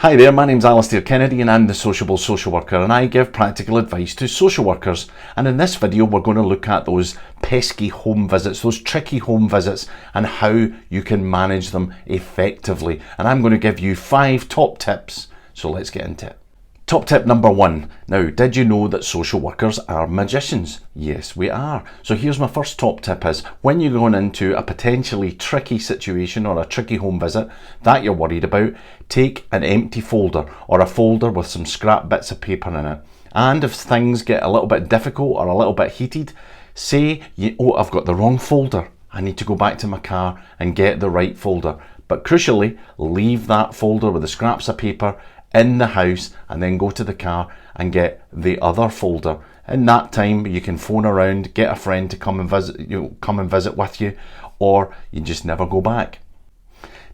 Hi there, my name's Alistair Kennedy and I'm the Sociable Social Worker, and I give practical advice to social workers. And in this video we're going to look at those pesky home visits, those tricky home visits, and how you can manage them effectively. And I'm going to give you 5 top tips, so let's get into it. Top tip number 1. Now, did you know that social workers are magicians? Yes, we are. So here's my first top tip is, when you're going into a potentially tricky situation or a tricky home visit that you're worried about, take an empty folder or a folder with some scrap bits of paper in it. And if things get a little bit difficult or a little bit heated, say, oh, I've got the wrong folder. I need to go back to my car and get the right folder. But crucially, leave that folder with the scraps of paper in the house and then go to the car and get the other folder. In that time you can phone around, get a friend to come and visit with you, or you just never go back.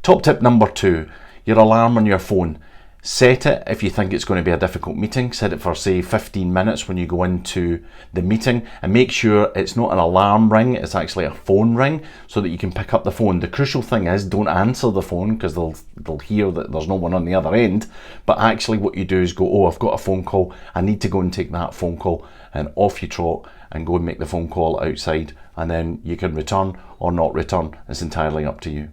Top tip number 2, your alarm on your phone. Set it if you think it's going to be a difficult meeting. Set it for say 15 minutes when you go into the meeting, and make sure it's not an alarm ring, it's actually a phone ring, so that you can pick up the phone. The crucial thing is, don't answer the phone because they'll hear that there's no one on the other end, but actually what you do is go, oh, I've got a phone call, I need to go and take that phone call, and off you trot and go and make the phone call outside, and then you can return or not return. It's entirely up to you.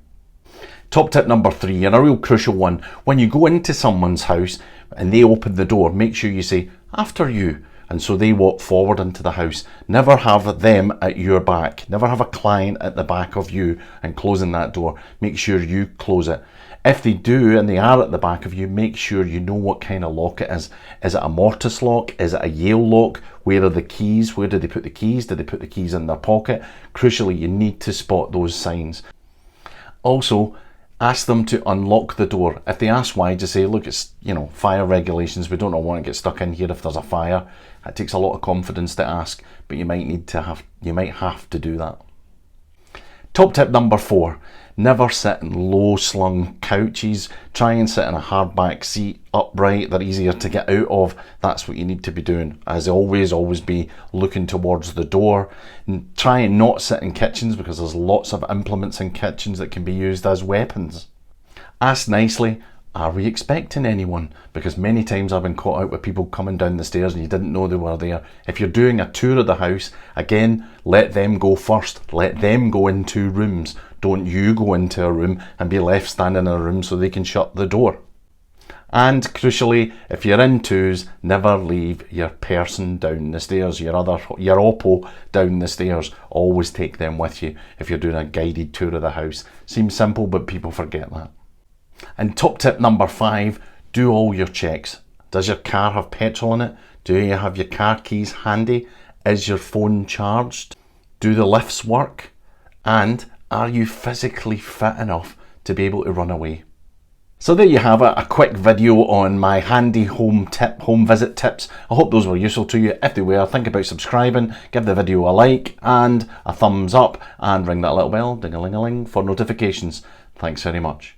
Top tip number 3, and a real crucial one. When you go into someone's house and they open the door, make sure you say, after you, and so they walk forward into the house. Never have them at your back. Never have a client at the back of you and closing that door. Make sure you close it. If they do and they are at the back of you, make sure you know what kind of lock it is. Is it a mortise lock? Is it a Yale lock? Where are the keys? Where did they put the keys? Did they put the keys in their pocket? Crucially, you need to spot those signs. Also, ask them to unlock the door. If they ask why, just say, look, it's, fire regulations. We don't want to get stuck in here if there's a fire. It takes a lot of confidence to ask, but you might have to do that. Top tip number 4, never sit in low slung couches. Try and sit in a hardback seat, upright. They're easier to get out of. That's what you need to be doing. As always be looking towards the door. And try and not sit in kitchens, because there's lots of implements in kitchens that can be used as weapons. Ask nicely, are we expecting anyone? Because many times I've been caught out with people coming down the stairs and you didn't know they were there. If you're doing a tour of the house, again, let them go first. Let them go into rooms. Don't you go into a room and be left standing in a room so they can shut the door. And crucially, if you're in twos, never leave your person down the stairs, your oppo down the stairs. Always take them with you if you're doing a guided tour of the house. Seems simple, but people forget that. And top tip number 5, do all your checks. Does your car have petrol in it? Do you have your car keys handy? Is your phone charged? Do the lifts work? And are you physically fit enough to be able to run away? So there you have it, a quick video on my handy home visit tips. I hope those were useful to you. If they were, think about subscribing, give the video a like and a thumbs up, and ring that little bell, ding-a-ling-a-ling, for notifications. Thanks very much.